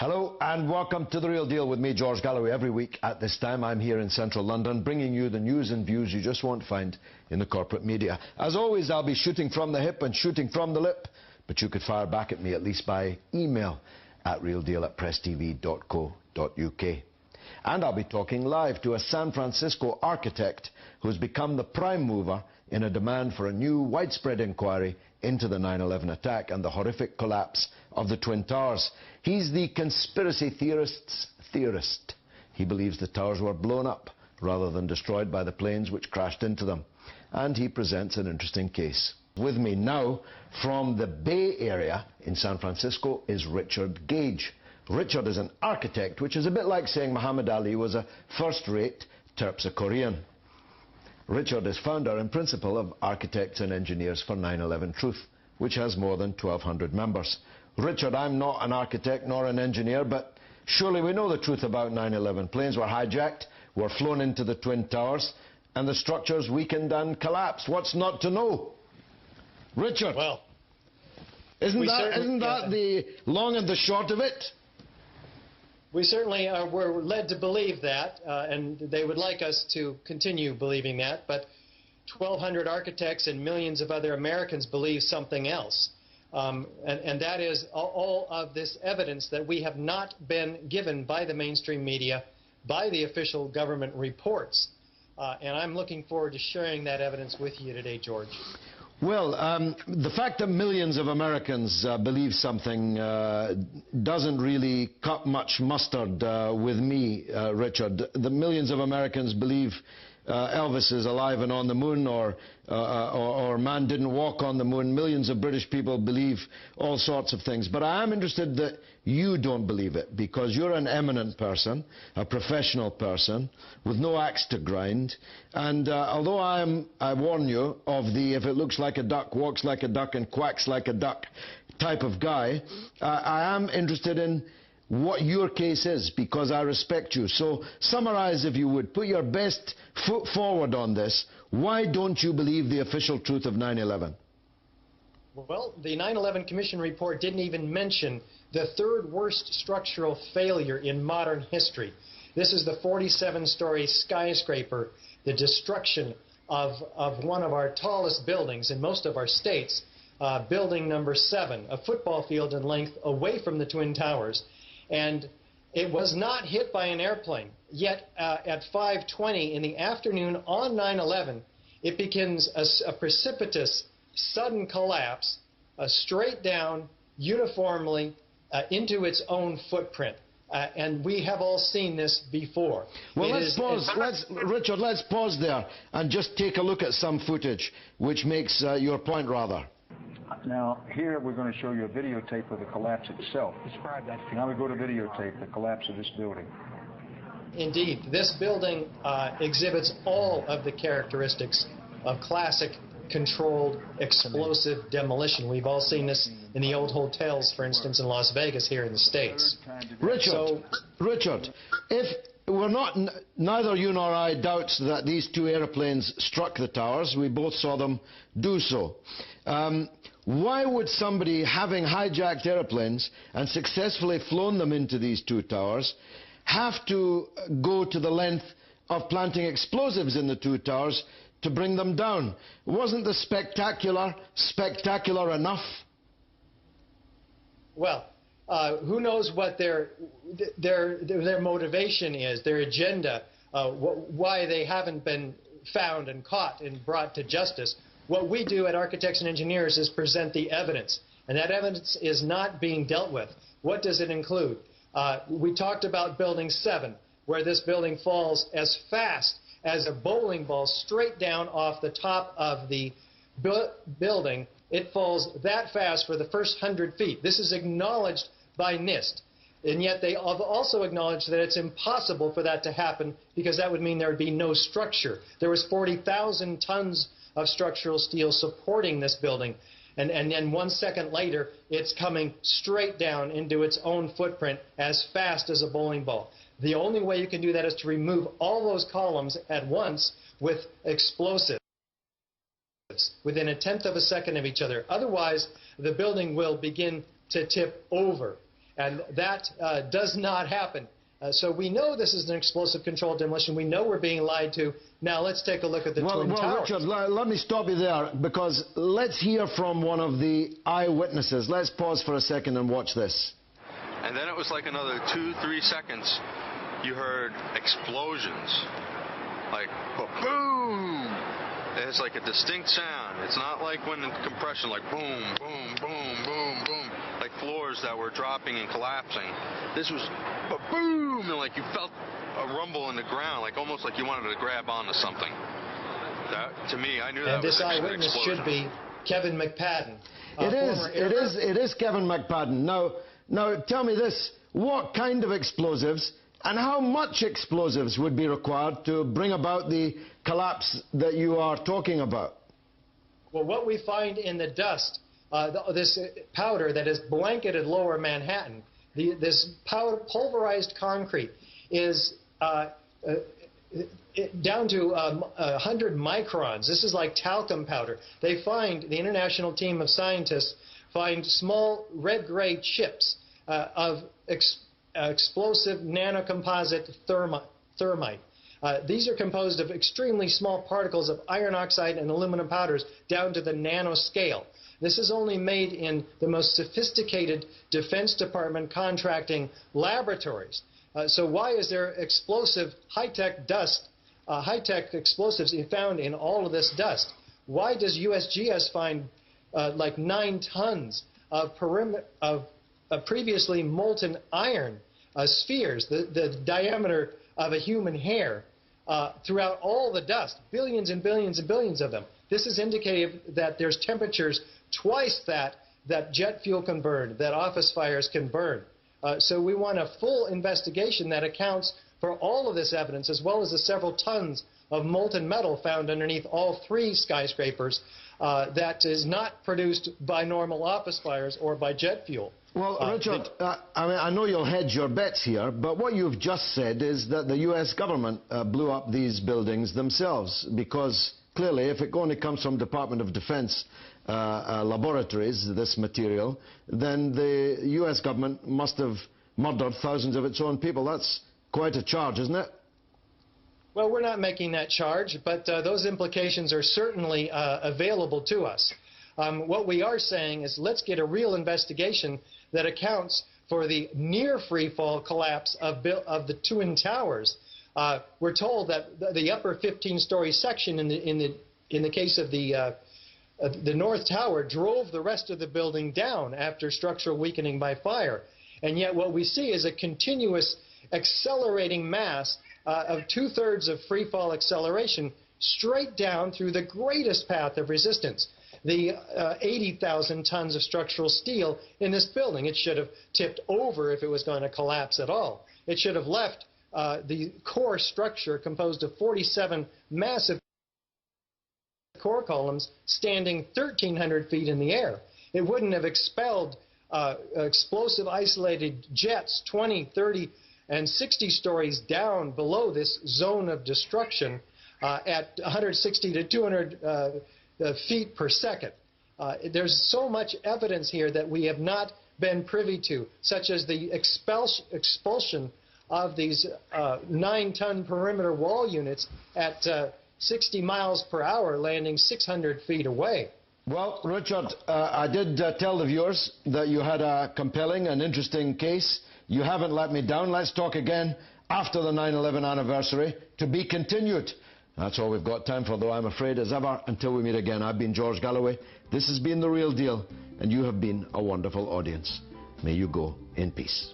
Hello and welcome to The Real Deal with me, George Galloway. Every week at this time I'm here in central London bringing you the news and views you just won't find in the corporate media. As always, I'll be shooting from the hip and shooting from the lip, but you could fire back at me at least by email at realdeal@presstv.co.uk. And I'll be talking live to a San Francisco architect who's become the prime mover in a demand for a new widespread inquiry into the 9/11 attack and the horrific collapse of the Twin Towers. He's the conspiracy theorist's theorist. He believes the towers were blown up rather than destroyed by the planes which crashed into them. And he presents an interesting case. With me now from the Bay Area in San Francisco is Richard Gage. Richard is an architect, which is a bit like saying Muhammad Ali was a first-rate Terpsichorean. Richard is founder and principal of Architects and Engineers for 9/11 Truth, which has more than 1,200 members. Richard, I'm not an architect nor an engineer, but surely we know the truth about 9/11. Planes were hijacked, were flown into the Twin Towers, and the structures weakened and collapsed. What's not to know? Richard, well, isn't that the long and the short of it? We certainly were led to believe that, and they would like us to continue believing that, but 1,200 architects and millions of other Americans believe something else. And that is all of this evidence that we have not been given by the mainstream media, by the official government reports. And I'm looking forward to sharing that evidence with you today, George. Well, the fact that millions of Americans believe something doesn't really cut much mustard with me, Richard. The millions of Americans believe Elvis is alive and on the moon, or man didn't walk on the moon. Millions of British people believe all sorts of things. But I am interested that you don't believe it, because you're an eminent person, a professional person, with no axe to grind. And although I warn you of the if it looks like a duck, walks like a duck, and quacks like a duck type of guy, I am interested in what your case is, because I respect you. So summarize, if you would. Put your best foot forward on this. Why don't you believe the official truth of 9/11? Well, the 9/11 Commission report didn't even mention the third worst structural failure in modern history. This is the 47-story skyscraper, the destruction of one of our tallest buildings in most of our states, building number 7, a football field in length away from the Twin Towers. And it was not hit by an airplane. Yet at 5:20 in the afternoon on 9/11, it begins a precipitous, sudden collapse, straight down, uniformly, into its own footprint. And we have all seen this before. Well, Richard, let's pause there and just take a look at some footage which makes your point rather. Now, here we're going to show you a videotape of the collapse itself. Describe that. Now we go to videotape, the collapse of this building. Indeed, this building exhibits all of the characteristics of classic controlled explosive demolition. We've all seen this in the old hotels, for instance, in Las Vegas here in the States. Richard, if we're not, neither you nor I doubts that these two airplanes struck the towers. We both saw them do so. Why would somebody, having hijacked airplanes and successfully flown them into these two towers, have to go to the length of planting explosives in the two towers to bring them down? Wasn't the spectacular enough? Well, who knows what their motivation is, their agenda, why they haven't been found and caught and brought to justice. What we do at Architects and Engineers is present the evidence, and that evidence is not being dealt with. What does it include? We talked about Building 7, where this building falls as fast as a bowling ball straight down off the top of the building. It falls that fast for the first 100 feet. This is acknowledged by NIST, and yet they have also acknowledged that it's impossible for that to happen, because that would mean there would be no structure. There was 40,000 tons of structural steel supporting this building, and then 1 second later it's coming straight down into its own footprint as fast as a bowling ball. The only way you can do that is to remove all those columns at once with explosives within 1/10 of a second of each other. Otherwise, the building will begin to tip over. And that does not happen. So we know this is an explosive controlled demolition. We know we're being lied to. Now let's take a look at the Twin Towers. Richard, let me stop you there, because let's hear from one of the eyewitnesses. Let's pause for a second and watch this. And then it was like another 2-3 seconds. You heard explosions, like boom. It's like a distinct sound. It's not like when in compression, like boom, boom, boom, boom, boom, like floors that were dropping and collapsing. This was boom, and like you felt a rumble in the ground, like almost like you wanted to grab onto something. That, to me, I knew that was an explosion. And this eyewitness should be Kevin McPadden. It is Kevin McPadden. Now tell me this: what kind of explosives and how much explosives would be required to bring about the collapse that you are talking about? Well, what we find in the dust, this powder that has blanketed lower Manhattan, this pulverized concrete is down to 100 microns. This is like talcum powder. The international team of scientists find small red-gray chips of explosive nanocomposite thermite. These are composed of extremely small particles of iron oxide and aluminum powders down to the nanoscale. This is only made in the most sophisticated Defense Department contracting laboratories. So why is there explosive high-tech dust, high-tech explosives found in all of this dust? Why does USGS find like 9 tons of previously molten iron spheres, the diameter of a human hair, throughout all the dust, billions and billions and billions of them? This is indicative that there's temperatures twice that jet fuel can burn, that office fires can burn. So we want a full investigation that accounts for all of this evidence, as well as the several tons of molten metal found underneath all 3 skyscrapers that is not produced by normal office fires or by jet fuel. Well, Richard, I know you'll hedge your bets here, but what you've just said is that the U.S. government blew up these buildings themselves, because clearly if it only comes from Department of Defense laboratories, this material, then the U.S. government must have murdered thousands of its own people. That's quite a charge, isn't it? Well, we're not making that charge, but those implications are certainly available to us. What we are saying is let's get a real investigation that accounts for the near free-fall collapse of the Twin Towers. We're told that the upper 15-story section in the case of the North Tower drove the rest of the building down after structural weakening by fire. And yet what we see is a continuous accelerating mass of 2/3 of free-fall acceleration straight down through the greatest path of resistance, the 80,000 tons of structural steel in this building. It should have tipped over if it was going to collapse at all. It should have left the core structure composed of 47 massive core columns standing 1,300 feet in the air. It wouldn't have expelled explosive isolated jets 20, 30, and 60 stories down below this zone of destruction at 160 to 200 feet per second. There's so much evidence here that we have not been privy to, such as the expulsion of these 9-ton perimeter wall units at 60 miles per hour, landing 600 feet away. Well, Richard, I did tell the viewers that you had a compelling and interesting case. You haven't let me down. Let's talk again after the 9/11 anniversary, to be continued. That's all we've got time for, though, I'm afraid, as ever. Until we meet again, I've been George Galloway. This has been The Real Deal, and you have been a wonderful audience. May you go in peace.